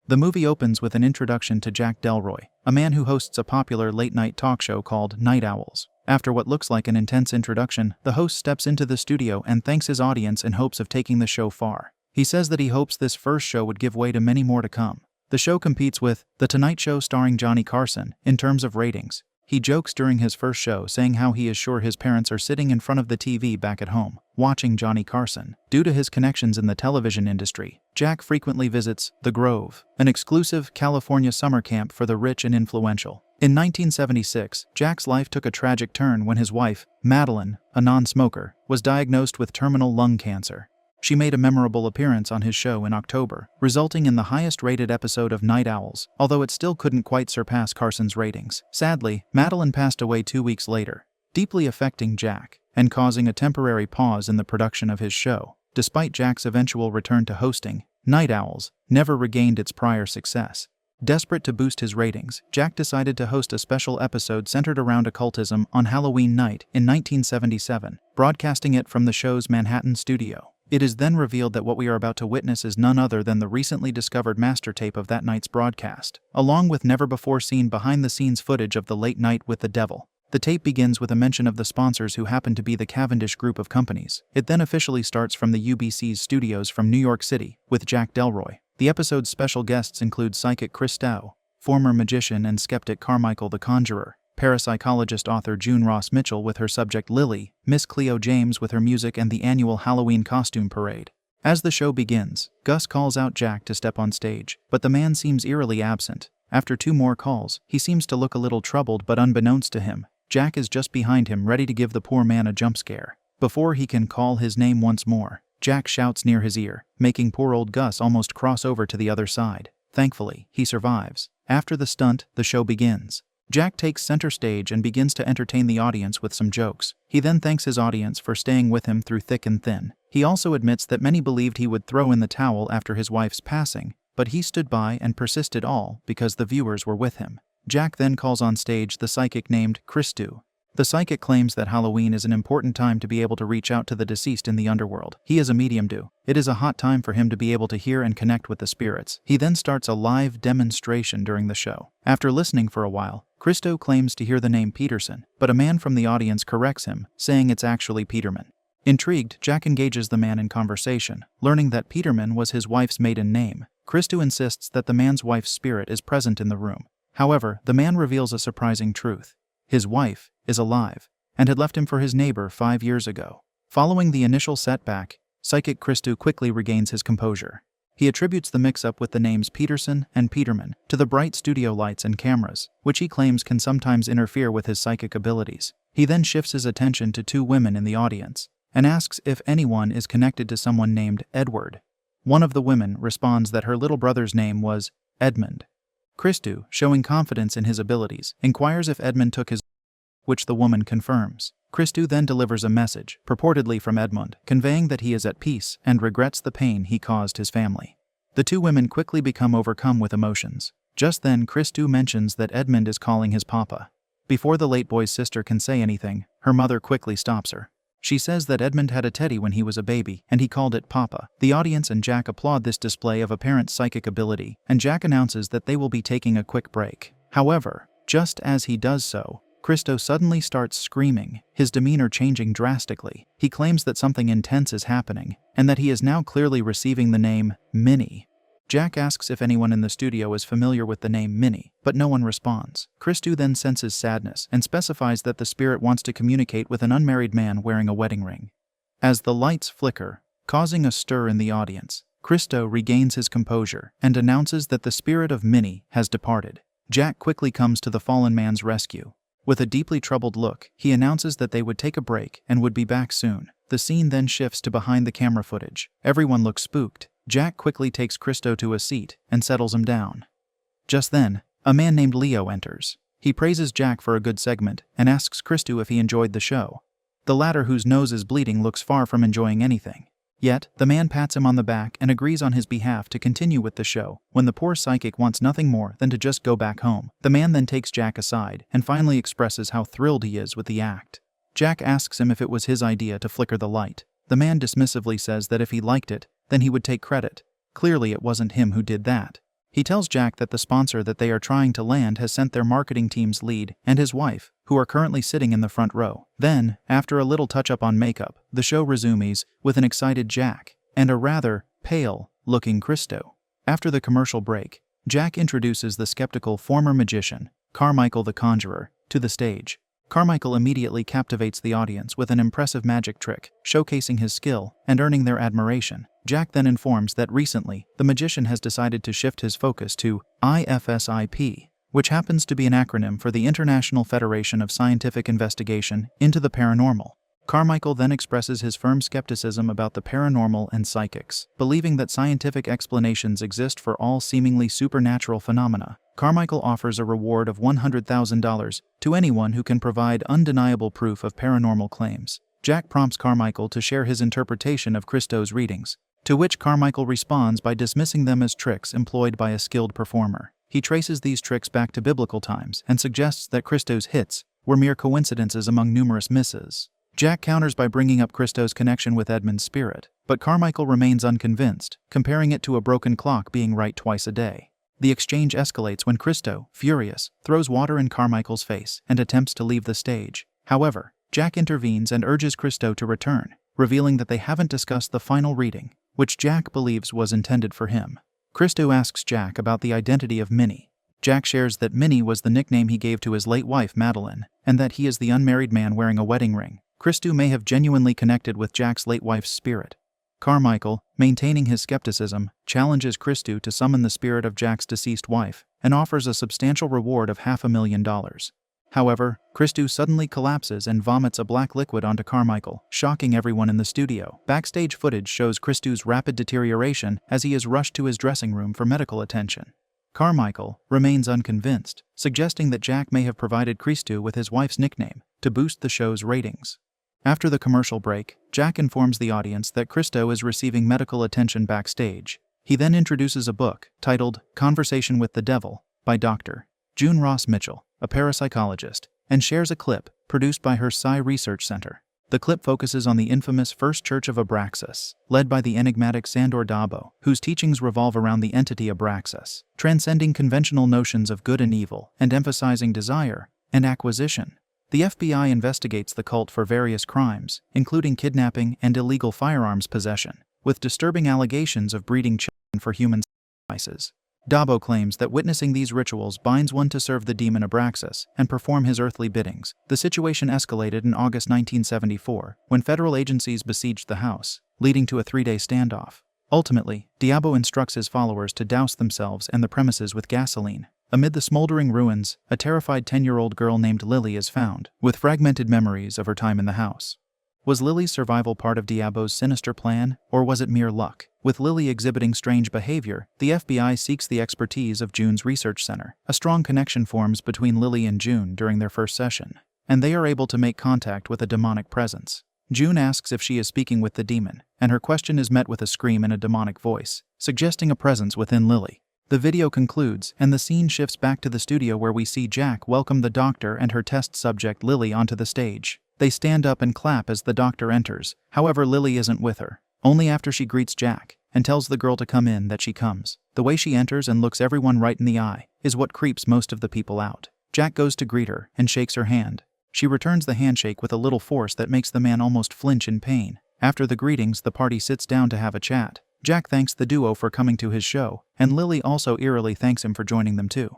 The movie opens with an introduction to Jack Delroy, a man who hosts a popular late-night talk show called Night Owls. After what looks like an intense introduction, the host steps into the studio and thanks his audience in hopes of taking the show far. He says that he hopes this first show would give way to many more to come. The show competes with The Tonight Show starring Johnny Carson in terms of ratings. He jokes during his first show, saying how he is sure his parents are sitting in front of the TV back at home, watching Johnny Carson. Due to his connections in the television industry, Jack frequently visits The Grove, an exclusive California summer camp for the rich and influential. In 1976, Jack's life took a tragic turn when his wife, Madeline, a non-smoker, was diagnosed with terminal lung cancer. She made a memorable appearance on his show in October, resulting in the highest-rated episode of Night Owls, although it still couldn't quite surpass Carson's ratings. Sadly, Madeline passed away 2 weeks later, deeply affecting Jack and causing a temporary pause in the production of his show. Despite Jack's eventual return to hosting, Night Owls never regained its prior success. Desperate to boost his ratings, Jack decided to host a special episode centered around occultism on Halloween night in 1977, broadcasting it from the show's Manhattan studio. It is then revealed that what we are about to witness is none other than the recently discovered master tape of that night's broadcast, along with never-before-seen behind-the-scenes footage of the late night with the devil. The tape begins with a mention of the sponsors who happen to be the Cavendish Group of companies. It then officially starts from the UBC's studios from New York City, with Jack Delroy. The episode's special guests include psychic Chris Dow, former magician and skeptic Carmichael the Conjurer, parapsychologist author June Ross Mitchell with her subject Lily, Miss Cleo James with her music, and the annual Halloween costume parade. As the show begins, Gus calls out Jack to step on stage, but the man seems eerily absent. After 2 more calls, he seems to look a little troubled, but unbeknownst to him, Jack is just behind him ready to give the poor man a jump scare. Before he can call his name once more, Jack shouts near his ear, making poor old Gus almost cross over to the other side. Thankfully, he survives. After the stunt, the show begins. Jack takes center stage and begins to entertain the audience with some jokes. He then thanks his audience for staying with him through thick and thin. He also admits that many believed he would throw in the towel after his wife's passing, but he stood by and persisted all because the viewers were with him. Jack then calls on stage the psychic named Christu. The psychic claims that Halloween is an important time to be able to reach out to the deceased in the underworld. He is a medium too. It is a hot time for him to be able to hear and connect with the spirits. He then starts a live demonstration during the show. After listening for a while, Christo claims to hear the name Peterson, but a man from the audience corrects him, saying it's actually Peterman. Intrigued, Jack engages the man in conversation, learning that Peterman was his wife's maiden name. Christo insists that the man's wife's spirit is present in the room. However, the man reveals a surprising truth. His wife is alive, and had left him for his neighbor 5 years ago. Following the initial setback, psychic Christo quickly regains his composure. He attributes the mix-up with the names Peterson and Peterman to the bright studio lights and cameras, which he claims can sometimes interfere with his psychic abilities. He then shifts his attention to 2 women in the audience, and asks if anyone is connected to someone named Edward. One of the women responds that her little brother's name was Edmund. Christo, showing confidence in his abilities, inquires if Edmund took his, which the woman confirms. Christo then delivers a message, purportedly from Edmund, conveying that he is at peace and regrets the pain he caused his family. The 2 women quickly become overcome with emotions. Just then, Christo mentions that Edmund is calling his papa. Before the late boy's sister can say anything, her mother quickly stops her. She says that Edmund had a teddy when he was a baby, and he called it Papa. The audience and Jack applaud this display of apparent psychic ability, and Jack announces that they will be taking a quick break. However, just as he does so, Christo suddenly starts screaming, his demeanor changing drastically. He claims that something intense is happening, and that he is now clearly receiving the name Minnie. Jack asks if anyone in the studio is familiar with the name Minnie, but no one responds. Christo then senses sadness and specifies that the spirit wants to communicate with an unmarried man wearing a wedding ring. As the lights flicker, causing a stir in the audience, Christo regains his composure and announces that the spirit of Minnie has departed. Jack quickly comes to the fallen man's rescue. With a deeply troubled look, he announces that they would take a break and would be back soon. The scene then shifts to behind the camera footage. Everyone looks spooked. Jack quickly takes Christo to a seat and settles him down. Just then, a man named Leo enters. He praises Jack for a good segment and asks Christo if he enjoyed the show. The latter, whose nose is bleeding, looks far from enjoying anything. Yet, the man pats him on the back and agrees on his behalf to continue with the show, when the poor psychic wants nothing more than to just go back home. The man then takes Jack aside and finally expresses how thrilled he is with the act. Jack asks him if it was his idea to flicker the light. The man dismissively says that if he liked it, then he would take credit. Clearly it wasn't him who did that. He tells Jack that the sponsor that they are trying to land has sent their marketing team's lead and his wife, who are currently sitting in the front row. Then, after a little touch-up on makeup, the show resumes with an excited Jack and a rather pale-looking Christo. After the commercial break, Jack introduces the skeptical former magician, Carmichael the Conjurer, to the stage. Carmichael immediately captivates the audience with an impressive magic trick, showcasing his skill and earning their admiration. Jack then informs that recently, the magician has decided to shift his focus to IFSIP, which happens to be an acronym for the International Federation of Scientific Investigation into the Paranormal. Carmichael then expresses his firm skepticism about the paranormal and psychics, believing that scientific explanations exist for all seemingly supernatural phenomena. Carmichael offers a reward of $100,000 to anyone who can provide undeniable proof of paranormal claims. Jack prompts Carmichael to share his interpretation of Christo's readings, to which Carmichael responds by dismissing them as tricks employed by a skilled performer. He traces these tricks back to biblical times and suggests that Christo's hits were mere coincidences among numerous misses. Jack counters by bringing up Christo's connection with Edmund's spirit, but Carmichael remains unconvinced, comparing it to a broken clock being right twice a day. The exchange escalates when Christo, furious, throws water in Carmichael's face and attempts to leave the stage. However, Jack intervenes and urges Christo to return, revealing that they haven't discussed the final reading, which Jack believes was intended for him. Christo asks Jack about the identity of Minnie. Jack shares that Minnie was the nickname he gave to his late wife Madeline, and that he is the unmarried man wearing a wedding ring. Christo may have genuinely connected with Jack's late wife's spirit. Carmichael, maintaining his skepticism, challenges Christo to summon the spirit of Jack's deceased wife and offers a substantial reward of $500,000. However, Christo suddenly collapses and vomits a black liquid onto Carmichael, shocking everyone in the studio. Backstage footage shows Christo's rapid deterioration as he is rushed to his dressing room for medical attention. Carmichael remains unconvinced, suggesting that Jack may have provided Christo with his wife's nickname to boost the show's ratings. After the commercial break, Jack informs the audience that Christo is receiving medical attention backstage. He then introduces a book titled Conversation with the Devil by Dr. June Ross Mitchell, a parapsychologist, and shares a clip produced by her Psi Research Center. The clip focuses on the infamous First Church of Abraxas, led by the enigmatic Sandor Dabo, whose teachings revolve around the entity Abraxas, transcending conventional notions of good and evil and emphasizing desire and acquisition. The FBI investigates the cult for various crimes, including kidnapping and illegal firearms possession, with disturbing allegations of breeding children for human sacrifices. Dabo claims that witnessing these rituals binds one to serve the demon Abraxas and perform his earthly biddings. The situation escalated in August 1974, when federal agencies besieged the house, leading to a 3-day standoff. Ultimately, Dabo instructs his followers to douse themselves and the premises with gasoline. Amid the smoldering ruins, a terrified 10-year-old girl named Lily is found, with fragmented memories of her time in the house. Was Lily's survival part of Dabo's sinister plan, or was it mere luck? With Lily exhibiting strange behavior, the FBI seeks the expertise of June's research center. A strong connection forms between Lily and June during their first session, and they are able to make contact with a demonic presence. June asks if she is speaking with the demon, and her question is met with a scream in a demonic voice, suggesting a presence within Lily. The video concludes, and the scene shifts back to the studio where we see Jack welcome the doctor and her test subject Lily onto the stage. They stand up and clap as the doctor enters. However, Lily isn't with her. Only after she greets Jack and tells the girl to come in that she comes. The way she enters and looks everyone right in the eye is what creeps most of the people out. Jack goes to greet her and shakes her hand. She returns the handshake with a little force that makes the man almost flinch in pain. After the greetings, the party sits down to have a chat. Jack thanks the duo for coming to his show, and Lily also eerily thanks him for joining them too.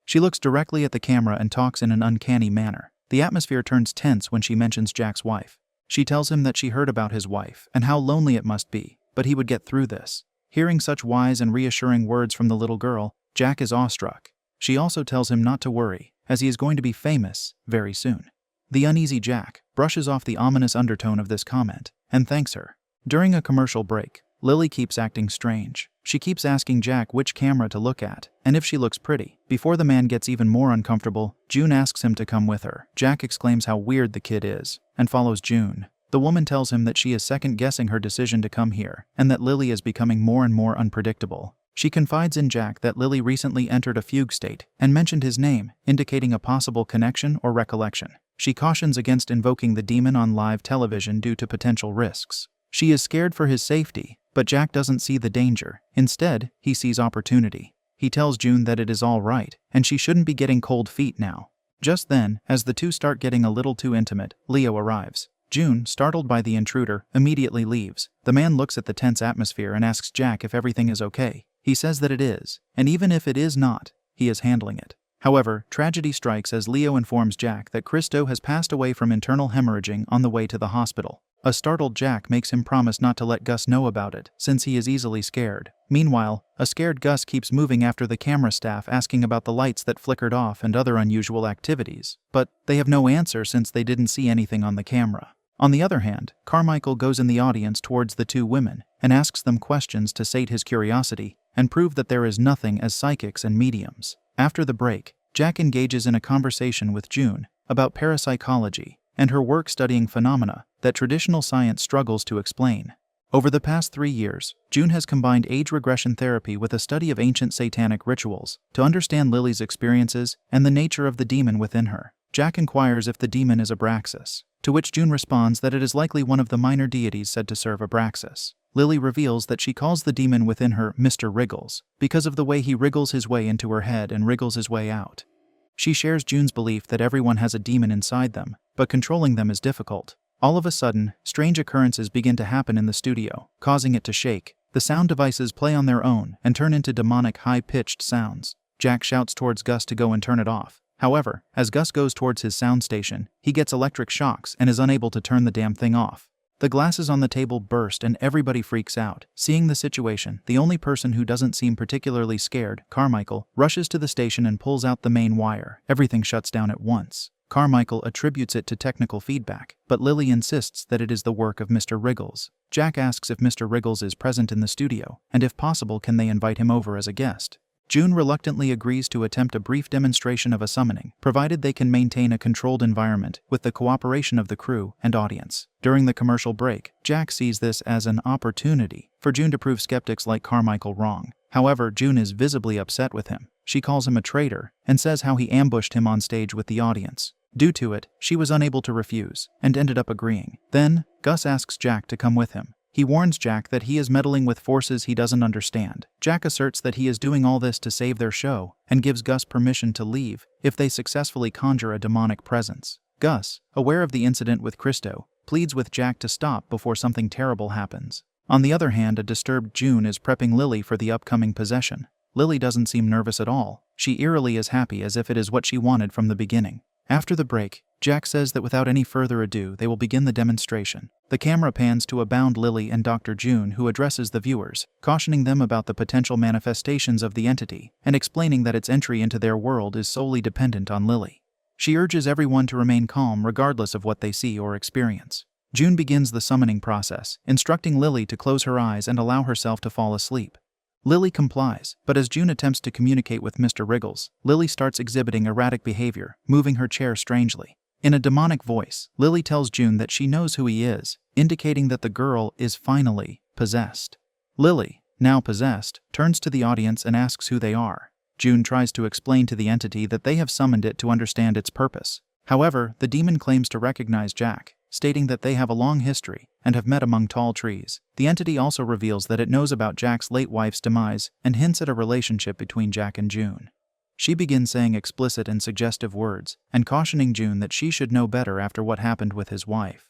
She looks directly at the camera and talks in an uncanny manner. The atmosphere turns tense when she mentions Jack's wife. She tells him that she heard about his wife and how lonely it must be, but he would get through this. Hearing such wise and reassuring words from the little girl, Jack is awestruck. She also tells him not to worry, as he is going to be famous very soon. The uneasy Jack brushes off the ominous undertone of this comment and thanks her. During a commercial break, Lily keeps acting strange. She keeps asking Jack which camera to look at, and if she looks pretty. Before the man gets even more uncomfortable, June asks him to come with her. Jack exclaims how weird the kid is, and follows June. The woman tells him that she is second-guessing her decision to come here, and that Lily is becoming more and more unpredictable. She confides in Jack that Lily recently entered a fugue state, and mentioned his name, indicating a possible connection or recollection. She cautions against invoking the demon on live television due to potential risks. She is scared for his safety, but Jack doesn't see the danger. Instead, he sees opportunity. He tells June that it is all right, and she shouldn't be getting cold feet now. Just then, as the two start getting a little too intimate, Leo arrives. June, startled by the intruder, immediately leaves. The man looks at the tense atmosphere and asks Jack if everything is okay. He says that it is, and even if it is not, he is handling it. However, tragedy strikes as Leo informs Jack that Christo has passed away from internal hemorrhaging on the way to the hospital. A startled Jack makes him promise not to let Gus know about it, since he is easily scared. Meanwhile, a scared Gus keeps moving after the camera staff, asking about the lights that flickered off and other unusual activities, but they have no answer since they didn't see anything on the camera. On the other hand, Carmichael goes in the audience towards the two women and asks them questions to sate his curiosity and prove that there is nothing as psychics and mediums. After the break, Jack engages in a conversation with June about parapsychology and her work studying phenomena that traditional science struggles to explain. Over the past 3 years, June has combined age regression therapy with a study of ancient satanic rituals to understand Lily's experiences and the nature of the demon within her. Jack inquires if the demon is Abraxas, to which June responds that it is likely one of the minor deities said to serve Abraxas. Lily reveals that she calls the demon within her Mr. Wriggles, because of the way he wriggles his way into her head and wriggles his way out. She shares June's belief that everyone has a demon inside them, but controlling them is difficult. All of a sudden, strange occurrences begin to happen in the studio, causing it to shake. The sound devices play on their own and turn into demonic high-pitched sounds. Jack shouts towards Gus to go and turn it off. However, as Gus goes towards his sound station, he gets electric shocks and is unable to turn the damn thing off. The glasses on the table burst and everybody freaks out. Seeing the situation, the only person who doesn't seem particularly scared, Carmichael, rushes to the station and pulls out the main wire. Everything shuts down at once. Carmichael attributes it to technical feedback, but Lily insists that it is the work of Mr. Wriggles. Jack asks if Mr. Wriggles is present in the studio, and if possible can they invite him over as a guest. June reluctantly agrees to attempt a brief demonstration of a summoning, provided they can maintain a controlled environment with the cooperation of the crew and audience. During the commercial break, Jack sees this as an opportunity for June to prove skeptics like Carmichael wrong. However, June is visibly upset with him. She calls him a traitor and says how he ambushed him on stage with the audience. Due to it, she was unable to refuse and ended up agreeing. Then, Gus asks Jack to come with him. He warns Jack that he is meddling with forces he doesn't understand. Jack asserts that he is doing all this to save their show and gives Gus permission to leave if they successfully conjure a demonic presence. Gus, aware of the incident with Christo, pleads with Jack to stop before something terrible happens. On the other hand, a disturbed June is prepping Lily for the upcoming possession. Lily doesn't seem nervous at all. She eerily is happy as if it is what she wanted from the beginning. After the break, Jack says that without any further ado they will begin the demonstration. The camera pans to a bound Lily and Dr. June, who addresses the viewers, cautioning them about the potential manifestations of the entity and explaining that its entry into their world is solely dependent on Lily. She urges everyone to remain calm regardless of what they see or experience. June begins the summoning process, instructing Lily to close her eyes and allow herself to fall asleep. Lily complies, but as June attempts to communicate with Mr. Wriggles, Lily starts exhibiting erratic behavior, moving her chair strangely. In a demonic voice, Lily tells June that she knows who he is, indicating that the girl is finally possessed. Lily, now possessed, turns to the audience and asks who they are. June tries to explain to the entity that they have summoned it to understand its purpose. However, the demon claims to recognize Jack, stating that they have a long history and have met among tall trees. The entity also reveals that it knows about Jack's late wife's demise and hints at a relationship between Jack and June. She begins saying explicit and suggestive words and cautioning June that she should know better after what happened with his wife.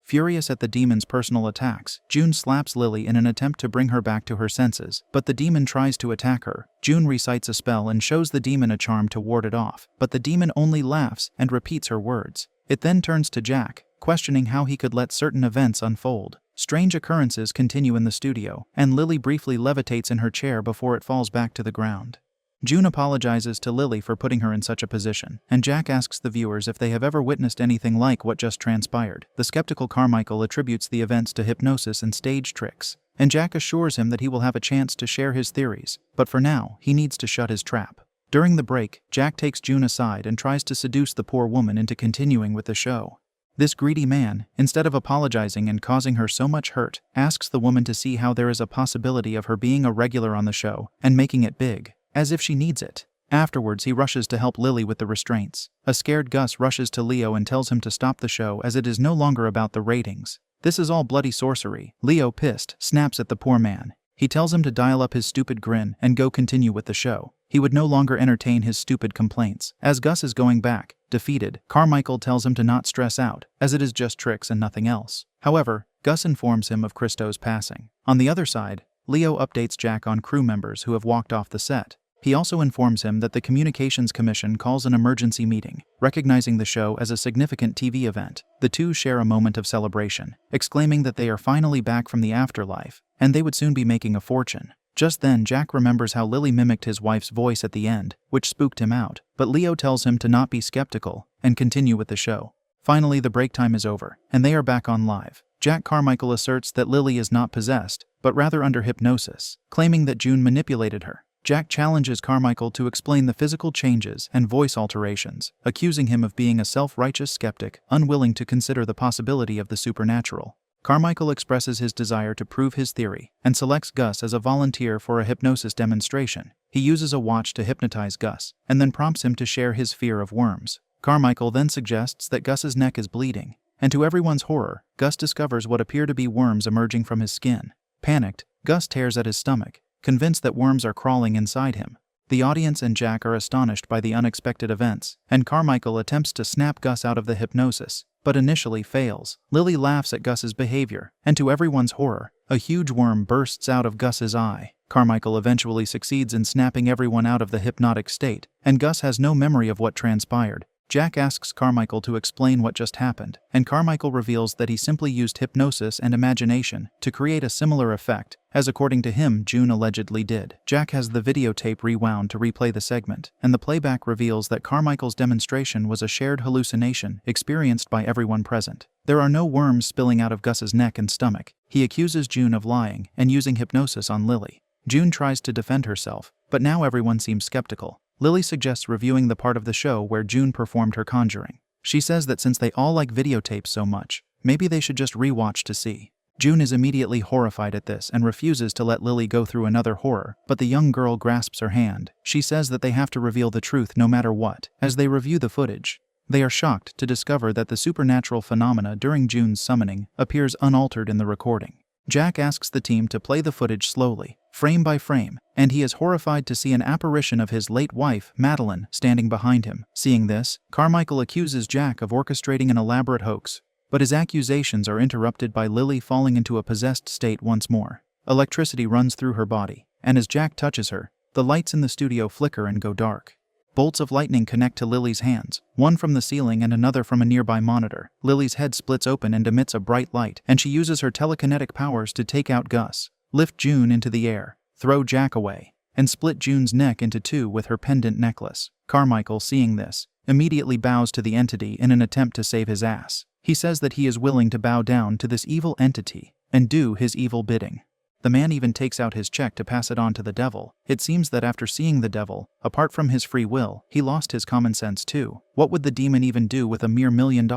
Furious at the demon's personal attacks, June slaps Lily in an attempt to bring her back to her senses, but the demon tries to attack her. June recites a spell and shows the demon a charm to ward it off, but the demon only laughs and repeats her words. It then turns to Jack, questioning how he could let certain events unfold. Strange occurrences continue in the studio, and Lily briefly levitates in her chair before it falls back to the ground. June apologizes to Lily for putting her in such a position, and Jack asks the viewers if they have ever witnessed anything like what just transpired. The skeptical Carmichael attributes the events to hypnosis and stage tricks, and Jack assures him that he will have a chance to share his theories, but for now, he needs to shut his trap. During the break, Jack takes June aside and tries to seduce the poor woman into continuing with the show. This greedy man, instead of apologizing and causing her so much hurt, asks the woman to see how there is a possibility of her being a regular on the show and making it big, as if she needs it. Afterwards, he rushes to help Lily with the restraints. A scared Gus rushes to Leo and tells him to stop the show as it is no longer about the ratings. This is all bloody sorcery. Leo, pissed, snaps at the poor man. He tells him to dial up his stupid grin and go continue with the show. He would no longer entertain his stupid complaints. As Gus is going back, defeated, Carmichael tells him to not stress out, as it is just tricks and nothing else. However, Gus informs him of Christo's passing. On the other side, Leo updates Jack on crew members who have walked off the set. He also informs him that the Communications Commission calls an emergency meeting, recognizing the show as a significant TV event. The two share a moment of celebration, exclaiming that they are finally back from the afterlife, and they would soon be making a fortune. Just then, Jack remembers how Lily mimicked his wife's voice at the end, which spooked him out, but Leo tells him to not be skeptical and continue with the show. Finally, the break time is over, and they are back on live. Jack Carmichael asserts that Lily is not possessed, but rather under hypnosis, claiming that June manipulated her. Jack challenges Carmichael to explain the physical changes and voice alterations, accusing him of being a self-righteous skeptic, unwilling to consider the possibility of the supernatural. Carmichael expresses his desire to prove his theory, and selects Gus as a volunteer for a hypnosis demonstration. He uses a watch to hypnotize Gus, and then prompts him to share his fear of worms. Carmichael then suggests that Gus's neck is bleeding, and to everyone's horror, Gus discovers what appear to be worms emerging from his skin. Panicked, Gus tears at his stomach, convinced that worms are crawling inside him. The audience and Jack are astonished by the unexpected events, and Carmichael attempts to snap Gus out of the hypnosis, but initially fails. Lily laughs at Gus's behavior, and to everyone's horror, a huge worm bursts out of Gus's eye. Carmichael eventually succeeds in snapping everyone out of the hypnotic state, and Gus has no memory of what transpired. Jack asks Carmichael to explain what just happened, and Carmichael reveals that he simply used hypnosis and imagination to create a similar effect, as according to him, June allegedly did. Jack has the videotape rewound to replay the segment, and the playback reveals that Carmichael's demonstration was a shared hallucination experienced by everyone present. There are no worms spilling out of Gus's neck and stomach. He accuses June of lying and using hypnosis on Lily. June tries to defend herself, but now everyone seems skeptical. Lily suggests reviewing the part of the show where June performed her conjuring. She says that since they all like videotapes so much, maybe they should just rewatch to see. June is immediately horrified at this and refuses to let Lily go through another horror, but the young girl grasps her hand. She says that they have to reveal the truth no matter what. As they review the footage, they are shocked to discover that the supernatural phenomena during June's summoning appears unaltered in the recording. Jack asks the team to play the footage slowly, frame by frame, and he is horrified to see an apparition of his late wife, Madeline, standing behind him. Seeing this, Carmichael accuses Jack of orchestrating an elaborate hoax, but his accusations are interrupted by Lily falling into a possessed state once more. Electricity runs through her body, and as Jack touches her, the lights in the studio flicker and go dark. Bolts of lightning connect to Lily's hands, one from the ceiling and another from a nearby monitor. Lily's head splits open and emits a bright light, and she uses her telekinetic powers to take out Gus, lift June into the air, throw Jack away, and split June's neck into two with her pendant necklace. Carmichael, seeing this, immediately bows to the entity in an attempt to save his ass. He says that he is willing to bow down to this evil entity and do his evil bidding. The man even takes out his check to pass it on to the devil. It seems that after seeing the devil, apart from his free will, he lost his common sense too. What would the demon even do with a mere $1 million?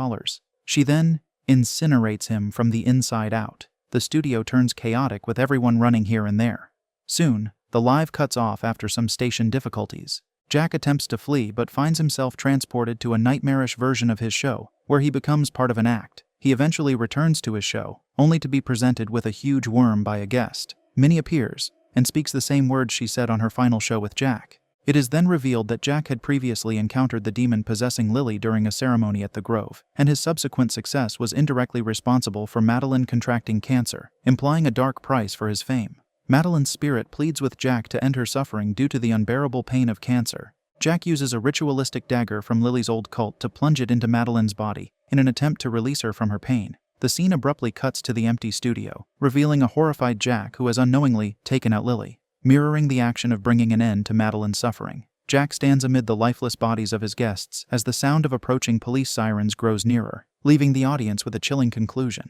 She then incinerates him from the inside out. The studio turns chaotic with everyone running here and there. Soon, the live cuts off after some station difficulties. Jack attempts to flee but finds himself transported to a nightmarish version of his show, where he becomes part of an act. He eventually returns to his show, only to be presented with a huge worm by a guest. Minnie appears, and speaks the same words she said on her final show with Jack. It is then revealed that Jack had previously encountered the demon possessing Lily during a ceremony at the Grove, and his subsequent success was indirectly responsible for Madeline contracting cancer, implying a dark price for his fame. Madeline's spirit pleads with Jack to end her suffering due to the unbearable pain of cancer. Jack uses a ritualistic dagger from Lily's old cult to plunge it into Madeline's body, in an attempt to release her from her pain. The scene abruptly cuts to the empty studio, revealing a horrified Jack who has unknowingly taken out Lily, mirroring the action of bringing an end to Madeline's suffering. Jack stands amid the lifeless bodies of his guests as the sound of approaching police sirens grows nearer, leaving the audience with a chilling conclusion.